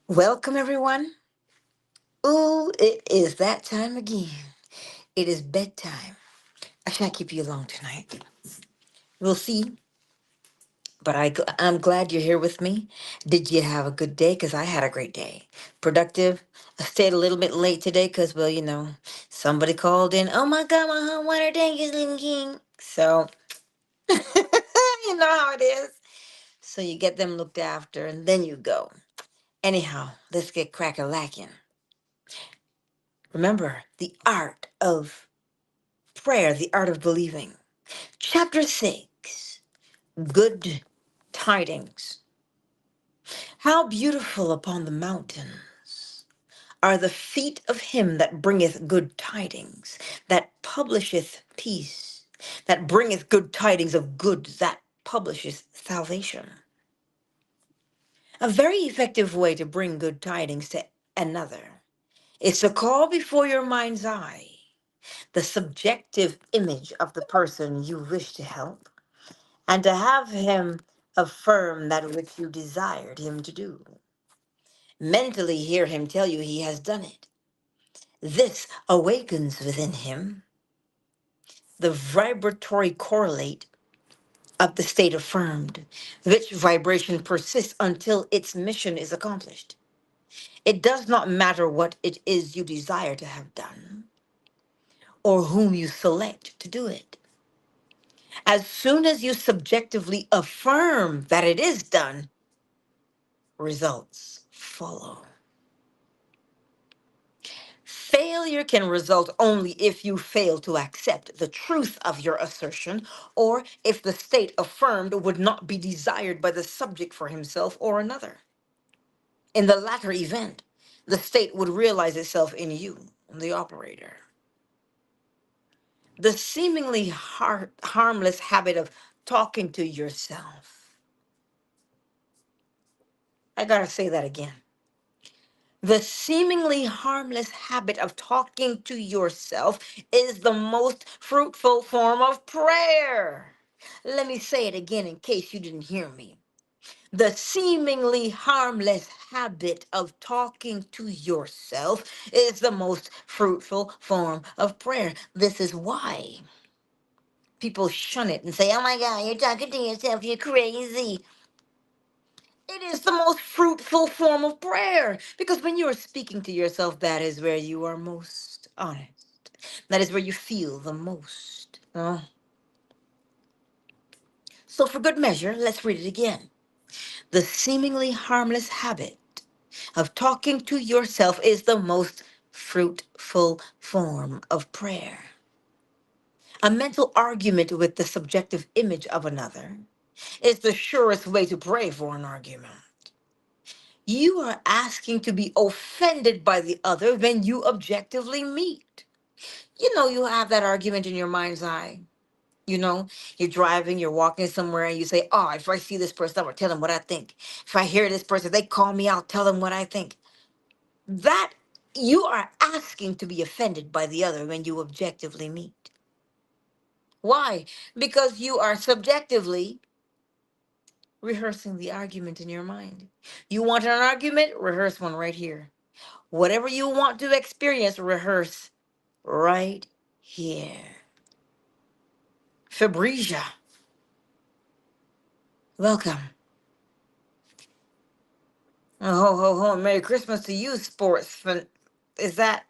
Welcome, everyone. Ooh, it is that time again. It is bedtime. I shan't keep you long tonight. We'll see, but I'm glad you're here with me. Did you have a good day? Because I had a great day. Productive. I stayed a little bit late today because, well, somebody called in. Oh my God, my hot water tank is leaking. So, you know how it is. So you get them looked after and then you go. Anyhow, let's get crack-a-lacking. Remember the art of prayer, the art of believing. Chapter 6, Good Tidings. How beautiful upon the mountains are the feet of him that bringeth good tidings, that publisheth peace, that bringeth good tidings of good, that publisheth salvation. A very effective way to bring good tidings to another is to call before your mind's eye the subjective image of the person you wish to help, and to have him affirm that which you desired him to do. Mentally hear him tell you he has done it. This awakens within him the vibratory correlate of the state affirmed, which vibration persists until its mission is accomplished. It does not matter what it is you desire to have done or whom you select to do it. As soon as you subjectively affirm that it is done, results follow. Failure can result only if you fail to accept the truth of your assertion, or if the state affirmed would not be desired by the subject for himself or another. In the latter event, the state would realize itself in you, the operator. The seemingly harmless habit of talking to yourself. I gotta say that again. The seemingly harmless habit of talking to yourself is the most fruitful form of prayer. Let me say it again in case you didn't hear me. The seemingly harmless habit of talking to yourself is the most fruitful form of prayer. This is why people shun it and say, oh my God, you're talking to yourself, you're crazy. It is the most fruitful form of prayer because when you are speaking to yourself, that is where you are most honest. That is where you feel the most. So, for good measure, let's read it again. The seemingly harmless habit of talking to yourself is the most fruitful form of prayer. A mental argument with the subjective image of another is the surest way to pray for an argument. You are asking to be offended by the other when you objectively meet. You have that argument in your mind's eye. You're driving, you're walking somewhere, and you say, oh, if I see this person, I'm going to tell them what I think. If I hear this person, they call me, I'll tell them what I think. That you are asking to be offended by the other when you objectively meet. Why? Because you are subjectively rehearsing the argument in your mind. You want an argument? Rehearse one right here. Whatever you want to experience, rehearse right here. Fabresia, welcome. Ho, ho, ho. Merry Christmas to you, is that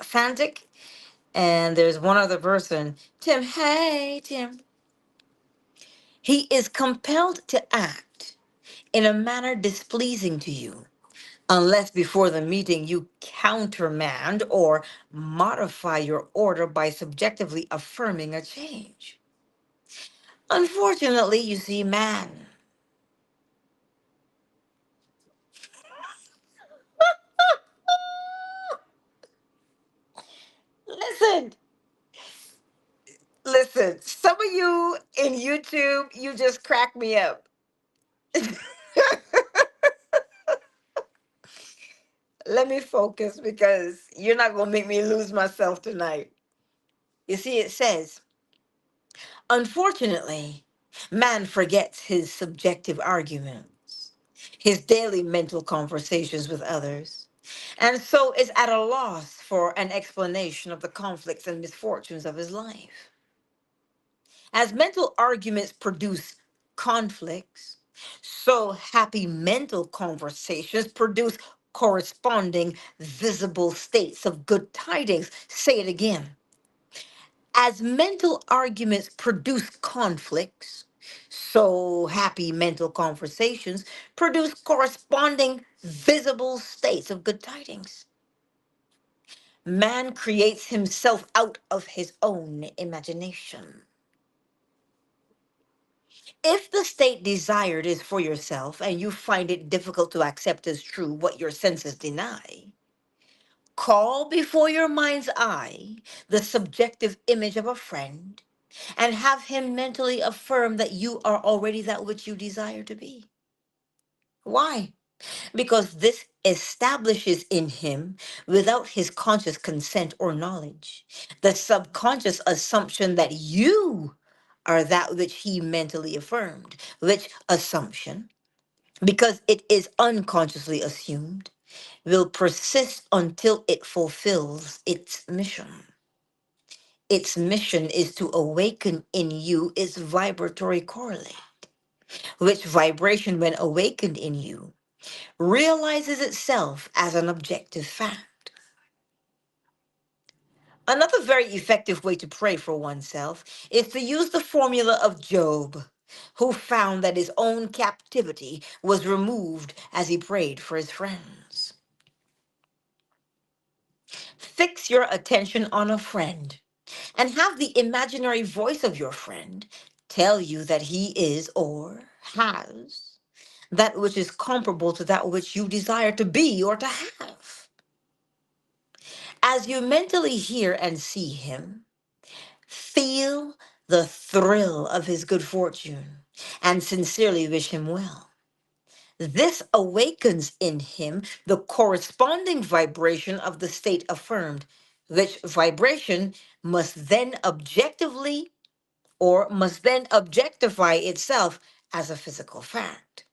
fantic? And there's one other person. Tim, hey, Tim. He is compelled to act in a manner displeasing to you, unless before the meeting you countermand or modify your order by subjectively affirming a change. Unfortunately, you see, man. Listen, listen. Some of you in YouTube, you just crack me up. Let me focus because you're not going to make me lose myself tonight. You see, it says, unfortunately, man forgets his subjective arguments. his daily mental conversations with others, and so is at a loss for an explanation of the conflicts and misfortunes of his life. As mental arguments produce conflicts, so happy mental conversations produce corresponding visible states of good tidings. Say it again. As mental arguments produce conflicts, so happy mental conversations produce corresponding visible states of good tidings. Man creates himself out of his own imagination. If the state desired is for yourself and you find it difficult to accept as true what your senses deny, call before your mind's eye the subjective image of a friend and have him mentally affirm that you are already that which you desire to be. Why? Because this establishes in him, without his conscious consent or knowledge, the subconscious assumption that you are that which he mentally affirmed, which assumption, because it is unconsciously assumed, will persist until it fulfills its mission. Its mission is to awaken in you its vibratory correlate, which vibration, when awakened in you, realizes itself as an objective fact. Another very effective way to pray for oneself is to use the formula of Job, who found that his own captivity was removed as he prayed for his friends. Fix your attention on a friend and have the imaginary voice of your friend tell you that he is or has that which is comparable to that which you desire to be or to have. As you mentally hear and see him, feel the thrill of his good fortune and sincerely wish him well. This awakens in him the corresponding vibration of the state affirmed, which vibration must then objectively or must then objectify itself as a physical fact.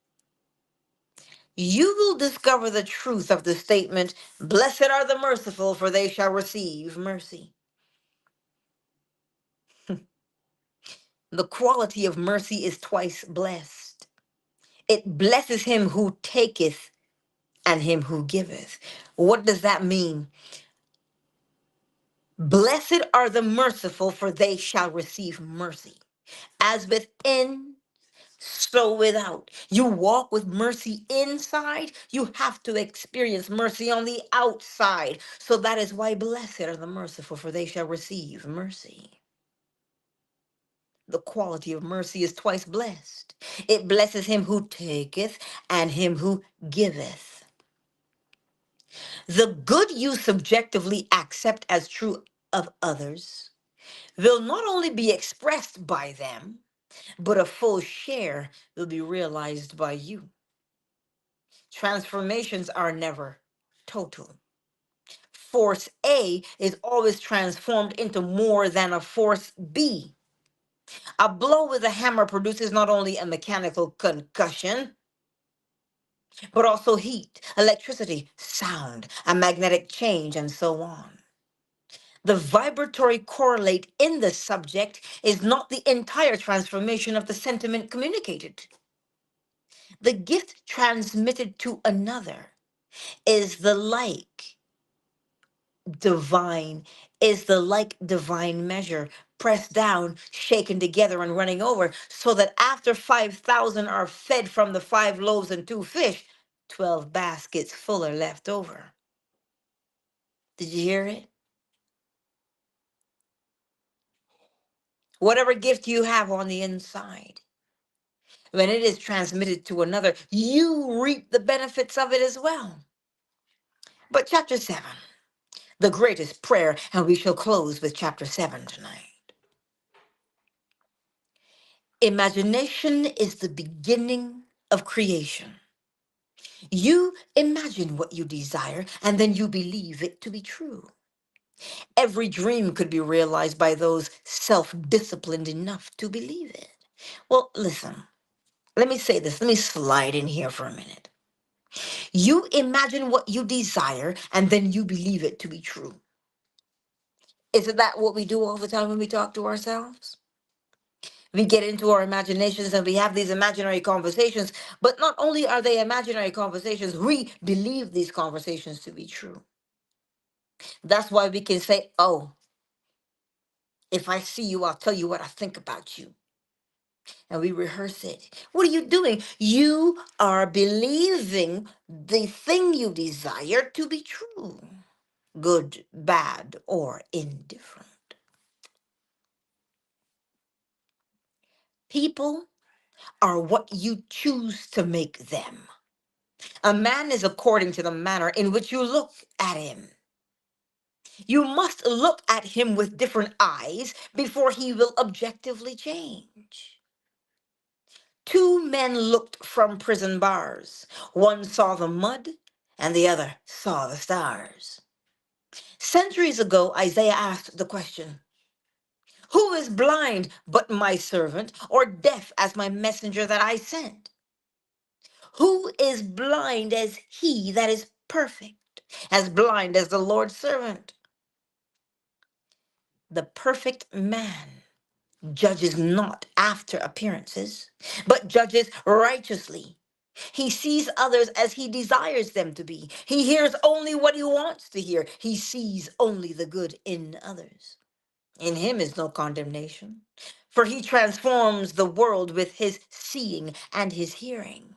You will discover the truth of the statement, "Blessed are the merciful, for they shall receive mercy." The quality of mercy is twice blessed. It blesses him who taketh and him who giveth. What does that mean? Blessed are the merciful, for they shall receive mercy. As within, so without. You walk with mercy inside, you have to experience mercy on the outside. So that is why blessed are the merciful, for they shall receive mercy. The quality of mercy is twice blessed. It blesses him who taketh and him who giveth. The good you subjectively accept as true of others will not only be expressed by them, but a full share will be realized by you. Transformations are never total. Force A is always transformed into more than a force B. A blow with a hammer produces not only a mechanical concussion, but also heat, electricity, sound, a magnetic change, and so on. The vibratory correlate in the subject is not the entire transformation of the sentiment communicated. The gift transmitted to another is the like divine, is the like divine measure, pressed down, shaken together, and running over, so that after 5,000 are fed from the 5 loaves and 2 fish, 12 baskets full are left over. Did you hear it? Whatever gift you have on the inside, when it is transmitted to another, you reap the benefits of it as well. But chapter 7, the greatest prayer, and we shall close with chapter 7 tonight. Imagination is the beginning of creation. You imagine what you desire, and then you believe it to be true. Every dream could be realized by those self disciplined enough to believe it. Well, listen, let me say this. Let me slide in here for a minute. You imagine what you desire and then you believe it to be true. Isn't that what we do all the time when we talk to ourselves? We get into our imaginations and we have these imaginary conversations, but not only are they imaginary conversations, we believe these conversations to be true. That's why we can say, oh, if I see you, I'll tell you what I think about you. And we rehearse it. What are you doing? You are believing the thing you desire to be true, good, bad, or indifferent. People are what you choose to make them. A man is according to the manner in which you look at him. You must look at him with different eyes before he will objectively change. Two men looked from prison bars. One saw the mud, and the other saw the stars. Centuries ago, Isaiah asked the question, who is blind but my servant, or deaf as my messenger that I sent? Who is blind as he that is perfect, as blind as the Lord's servant? The perfect man judges not after appearances, but judges righteously. He sees others as he desires them to be. He hears only what he wants to hear. He sees only the good in others. In him is no condemnation, for he transforms the world with his seeing and his hearing.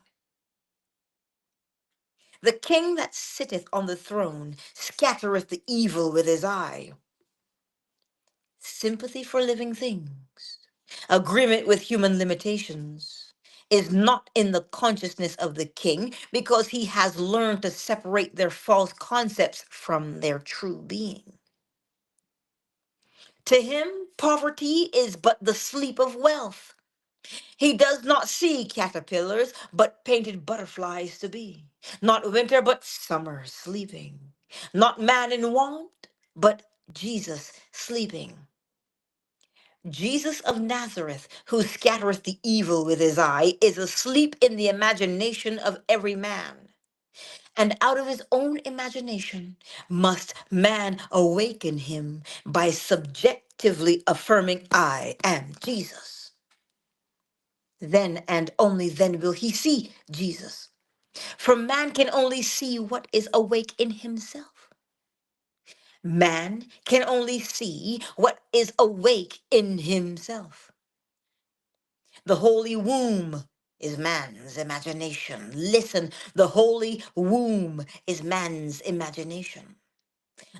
The king that sitteth on the throne scattereth the evil with his eye. Sympathy for living things, agreement with human limitations, is not in the consciousness of the king because he has learned to separate their false concepts from their true being. To him, poverty is but the sleep of wealth. He does not see caterpillars, but painted butterflies to be. Not winter, but summer sleeping. Not man in want, but Jesus sleeping. Jesus of Nazareth, who scattereth the evil with his eye, is asleep in the imagination of every man. And out of his own imagination must man awaken him by subjectively affirming, I am Jesus. Then and only then will he see Jesus. For man can only see what is awake in himself. Man can only see what is awake in himself. The holy womb is man's imagination. Listen, the holy womb is man's imagination.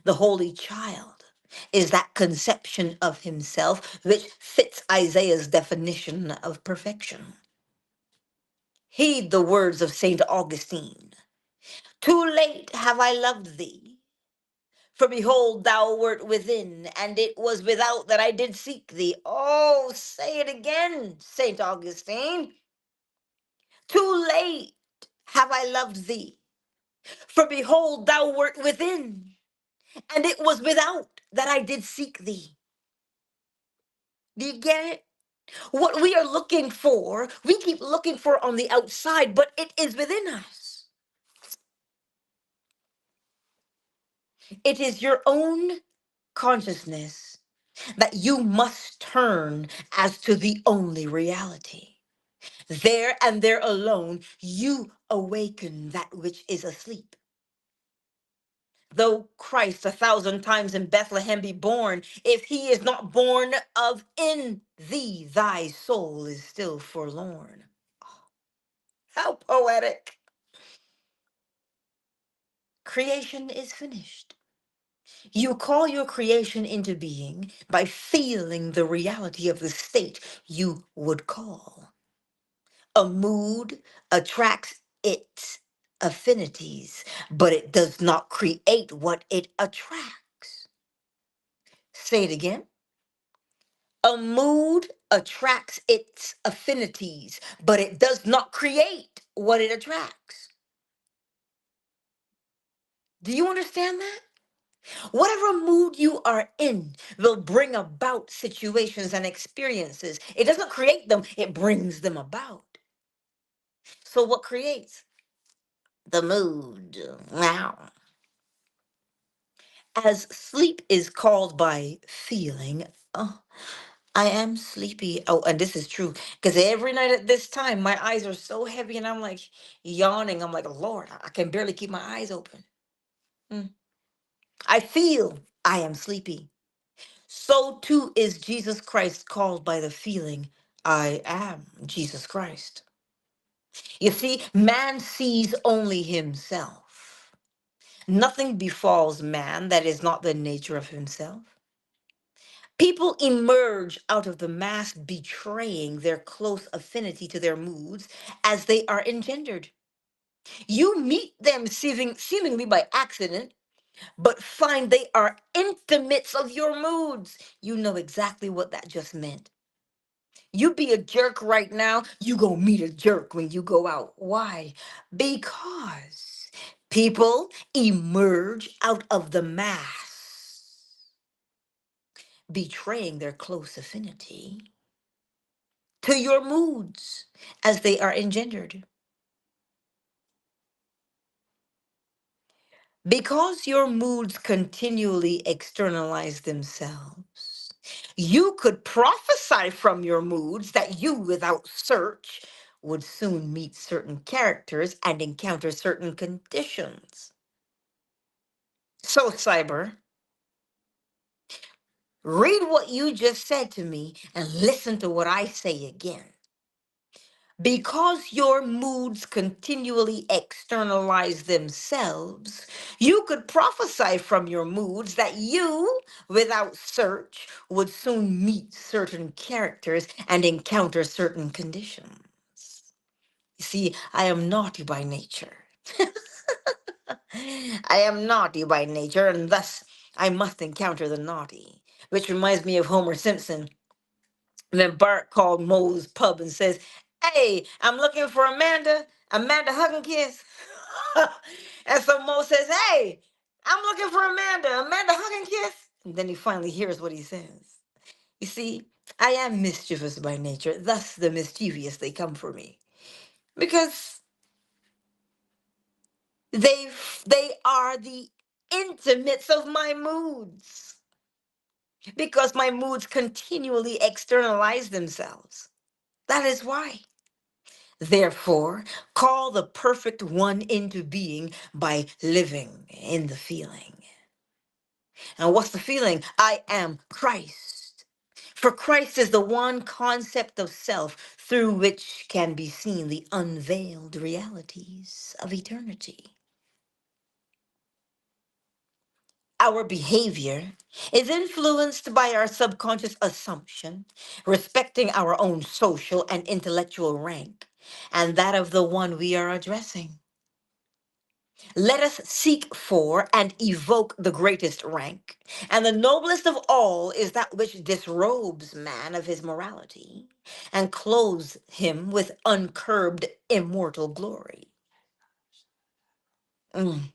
The holy child is that conception of himself which fits Isaiah's definition of perfection. Heed the words of St. Augustine. Too late have I loved thee, for behold, thou wert within, and it was without that I did seek thee. Oh, say it again, St. Augustine. Too late have I loved thee, for behold, thou wert within, and it was without that I did seek thee. Do you get it? What we are looking for, we keep looking for on the outside, but it is within us. It is your own consciousness that you must turn as to the only reality. There and there alone, you awaken that which is asleep. Though Christ 1,000 times in Bethlehem be born, if he is not born of in thee, thy soul is still forlorn. How poetic. Creation is finished. You call your creation into being by feeling the reality of the state you would call. A mood attracts its affinities, but it does not create what it attracts. Say it again. A mood attracts its affinities, but it does not create what it attracts. Do you understand that? Whatever mood you are in will bring about situations and experiences. It doesn't create them, it brings them about. So, what creates? The mood. Wow. As sleep is called by feeling, oh, I am sleepy. Oh, and this is true because every night at this time, my eyes are so heavy and I'm like yawning. I'm like, Lord, I can barely keep my eyes open. Mm. I feel I am sleepy. So too is Jesus Christ called by the feeling, I am Jesus Christ. You see, man sees only himself. Nothing befalls man that is not the nature of himself. People emerge out of the mass betraying their close affinity to their moods as they are engendered. You meet them seemingly by accident, but find they are intimates of your moods. You know exactly what that just meant. You be a jerk right now, you gonna meet a jerk when you go out. Why? Because people emerge out of the mass, betraying their close affinity to your moods as they are engendered. Because your moods continually externalize themselves, you could prophesy from your moods that you, without search, would soon meet certain characters and encounter certain conditions. So, Cyber, read what you just said to me and listen to what I say again. Because your moods continually externalize themselves, you could prophesy from your moods that you, without search, would soon meet certain characters and encounter certain conditions. You see, I am naughty by nature. I am naughty by nature, and thus I must encounter the naughty. Which reminds me of Homer Simpson. And then Bart called Moe's pub and says, "Hey, I'm looking for Amanda. Amanda Hug and Kiss." And so Moe says, "Hey, I'm looking for Amanda. Amanda Hug and Kiss." And then he finally hears what he says. You see, I am mischievous by nature. Thus, the mischievous, they come for me. Because they, they are the intimates of my moods. Because my moods continually externalize themselves. That is why. Therefore, call the perfect one into being by living in the feeling. And what's the feeling? I am Christ. For Christ is the one concept of self through which can be seen the unveiled realities of eternity. Our behavior is influenced by our subconscious assumption, respecting our own social and intellectual rank, and that of the one we are addressing. Let us seek for and evoke the greatest rank. And the noblest of all is that which disrobes man of his morality and clothes him with uncurbed immortal glory. Mm.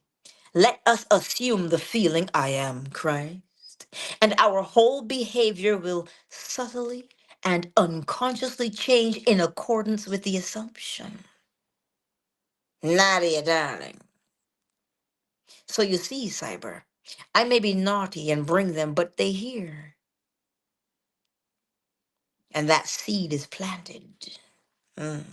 Let us assume the feeling, I am Christ, and our whole behavior will subtly and unconsciously change in accordance with the assumption. Nadia, darling. So you see, Cyber, I may be naughty and bring them, but they hear. And that seed is planted. Mm.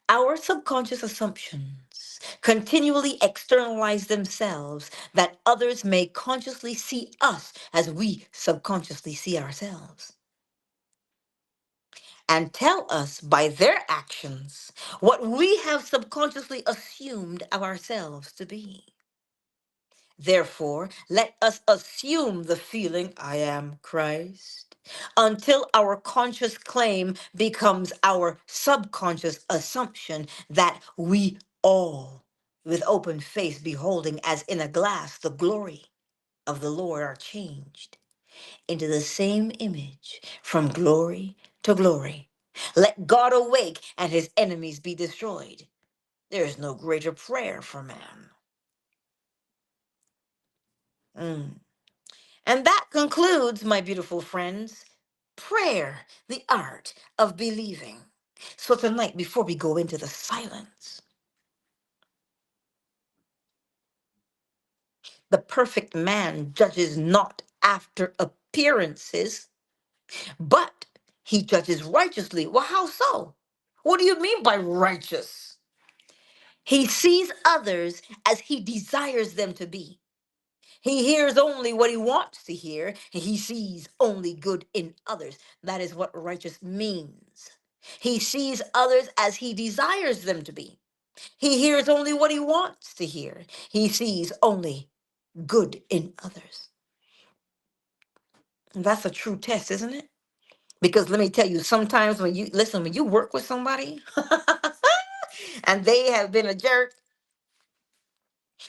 Our subconscious assumptions continually externalize themselves that others may consciously see us as we subconsciously see ourselves. And tell us by their actions what we have subconsciously assumed of ourselves to be. Therefore, let us assume the feeling, I am Christ, until our conscious claim becomes our subconscious assumption that we all, with open face, beholding as in a glass the glory of the Lord, are changed into the same image from glory to glory. Let God awake and his enemies be destroyed. There is no greater prayer for man. Mm. And that concludes, my beautiful friends, prayer, the art of believing. So tonight, before we go into the silence, the perfect man judges not after appearances, but he judges righteously. Well, how so? What do you mean by righteous? He sees others as he desires them to be. He hears only what he wants to hear, and he sees only good in others. That is what righteous means. He sees others as he desires them to be. He hears only what he wants to hear. He sees only good in others. And that's a true test, isn't it? Because let me tell you, sometimes when you listen, when you work with somebody and they have been a jerk,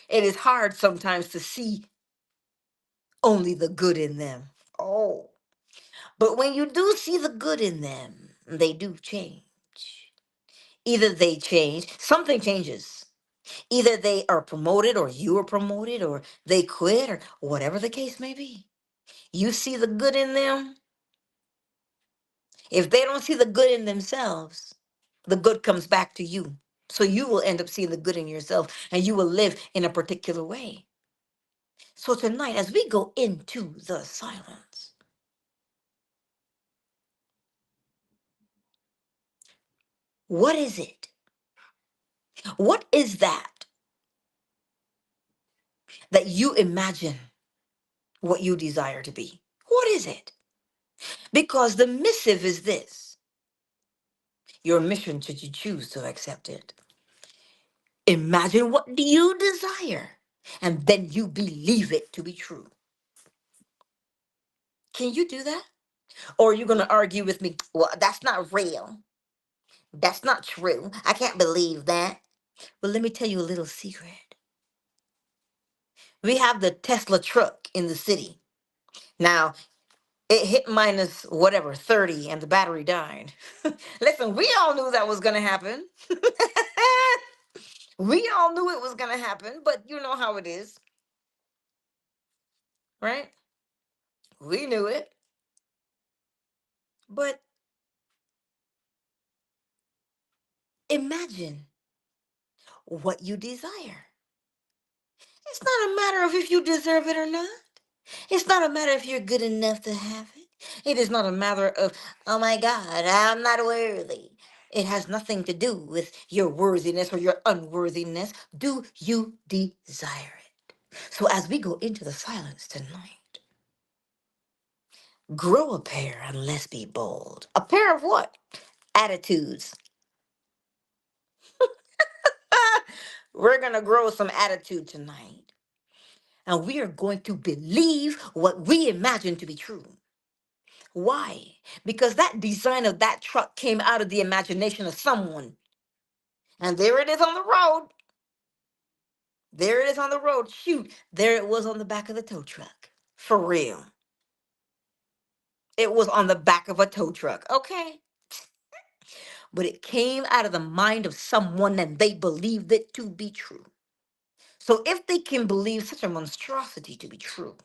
it is hard sometimes to see only the good in them. Oh, but when you do see the good in them, they do change. Either they change, something changes. Either they are promoted, or you are promoted, or they quit, or whatever the case may be. You see the good in them. If they don't see the good in themselves, the good comes back to you. So you will end up seeing the good in yourself, and you will live in a particular way. So tonight, as we go into the silence, what is it? What is that you imagine what you desire to be? What is it? Because the missive is this: your mission, should you choose to accept it. Imagine what do you desire, and then you believe it to be true. Can you do that? Or are you going to argue with me? Well, that's not real. That's not true. I can't believe that. Well, let me tell you a little secret. We have the Tesla truck in the city. Now, it hit minus whatever, 30, and the battery died. Listen, we all knew that was going to happen. We all knew it was going to happen, but you know how it is, right? We knew it. But imagine what you desire. It's not a matter of if you deserve it or not. It's not a matter if you're good enough to have it. It is not a matter of, oh my God, I'm not worthy. It has nothing to do with your worthiness or your unworthiness. Do you desire it? So as we go into the silence tonight, grow a pair and let's be bold. A pair of what? Attitudes. We're going to grow some attitude tonight. And we are going to believe what we imagine to be true. Why? Because that design of that truck came out of the imagination of someone. And there it is on the road. There it is on the road. Shoot, there it was on the back of the tow truck. For real. It was on the back of a tow truck. Okay. But it came out of the mind of someone and they believed it to be true. So if they can believe such a monstrosity to be true,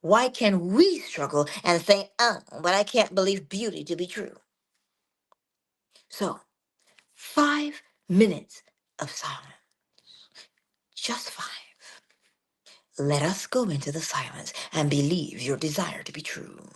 why can we struggle and say, oh, but I can't believe beauty to be true? So 5 minutes of silence. Just 5. Let us go into the silence and believe your desire to be true.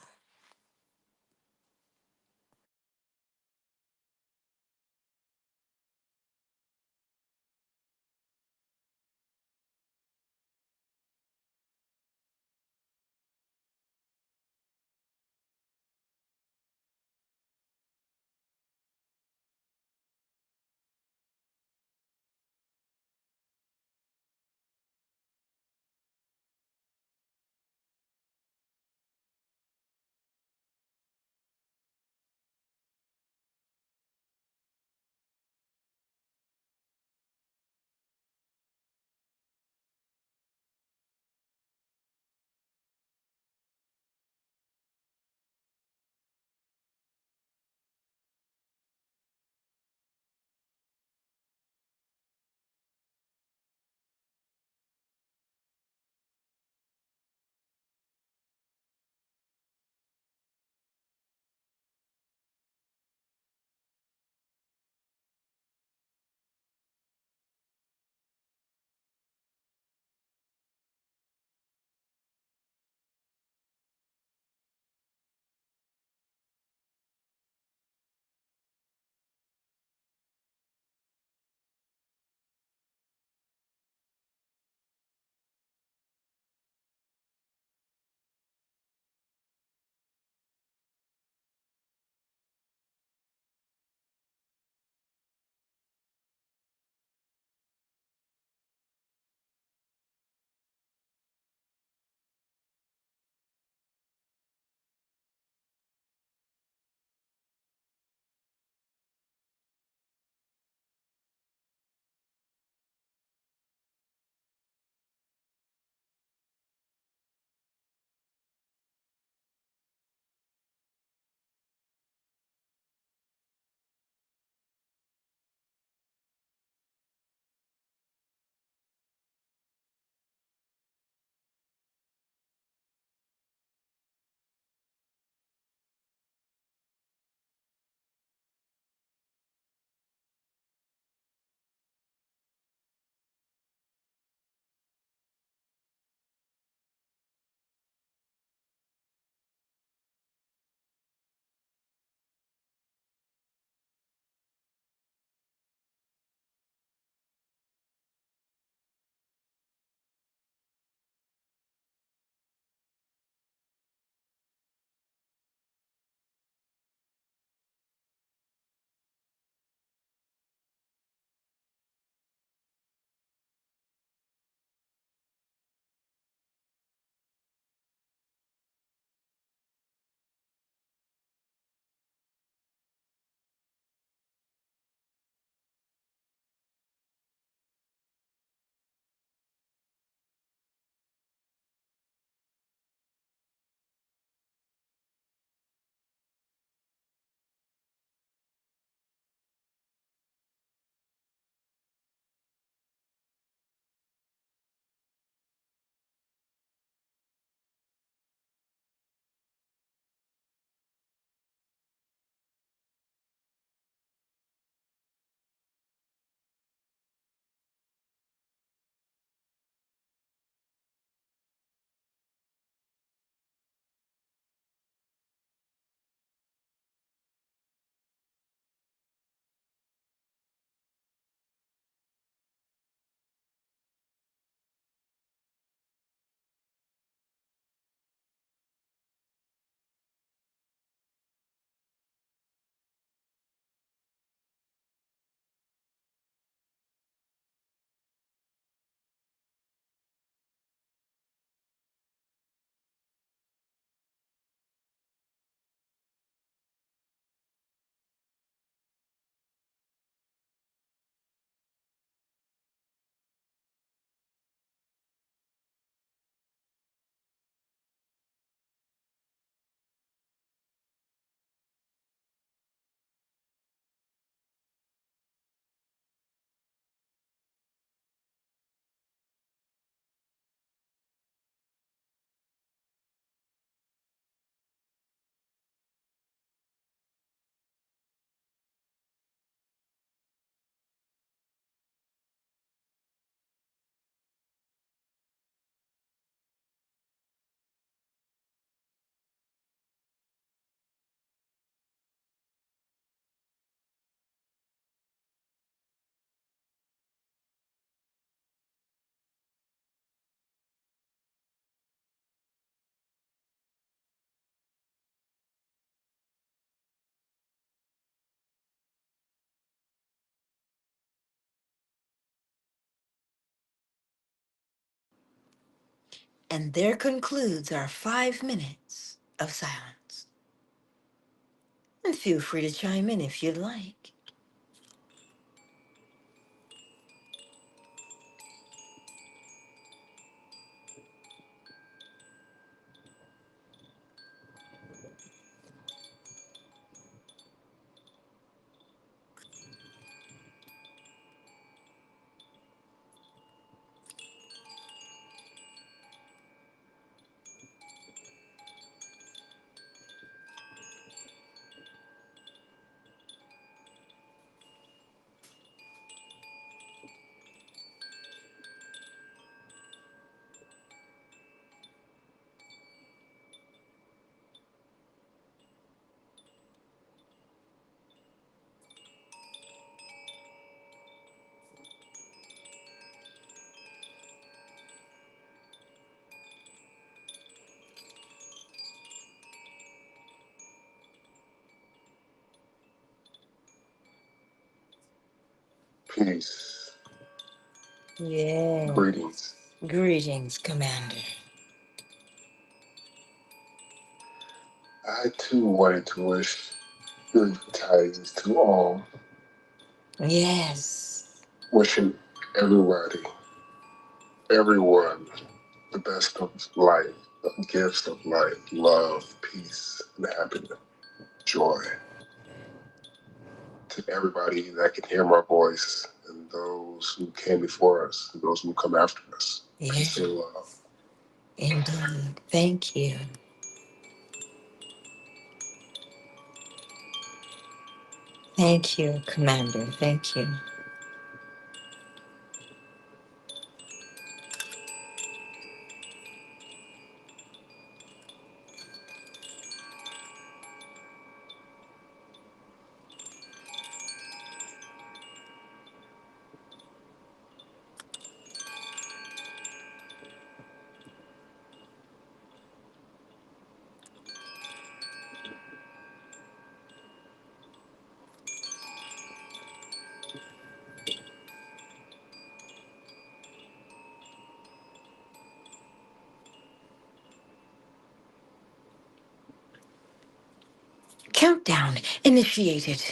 And there concludes our 5 minutes of silence. And feel free to chime in if you'd like. Peace. Yes. Greetings. Greetings, Commander. I too wanted to wish good tidings to all, Yes. wishing everybody, everyone, the best of life, the gifts of life, love, peace, and happiness, joy. To everybody that can hear my voice, and those who came before us, and those who come after us. Yeah. Peace and love. Indeed. Thank you. Thank you, Commander. Thank you. Countdown initiated.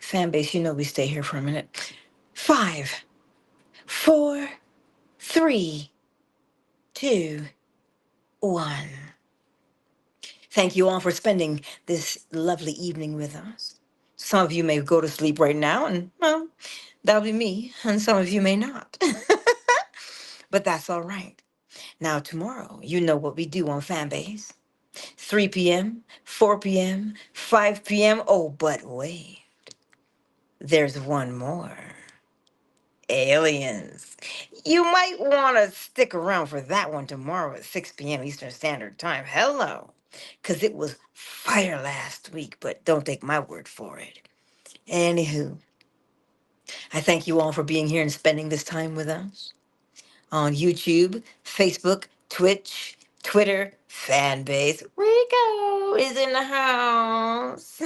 Fan base, you know we stay here for a minute. 5, 4, 3, 2, 1. Thank you all for spending this lovely evening with us. Some of you may go to sleep right now, and well, that'll be me, and some of you may not. But that's all right. Now, tomorrow, you know what we do on Fanbase. 3 p.m., 4 p.m., 5 p.m. Oh, but wait, there's one more. Aliens. You might want to stick around for that one tomorrow at 6 p.m. Eastern Standard Time. Hello. Because it was fire last week, but don't take my word for it. Anywho, I thank you all for being here and spending this time with us on YouTube, Facebook, Twitch, Twitter, fan base. Rico is in the house.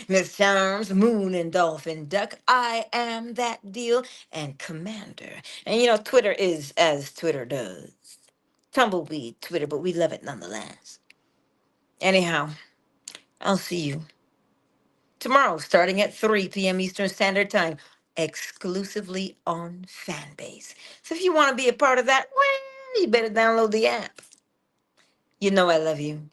Miss Charms, Moon and Dolphin Duck. I am that deal and Commander. And you know, Twitter is as Twitter does. Tumbleweed Twitter, but we love it nonetheless. Anyhow, I'll see you tomorrow starting at 3 p.m. Eastern Standard Time, exclusively on Fanbase. So if you want to be a part of that, well, you better download the app. You know I love you.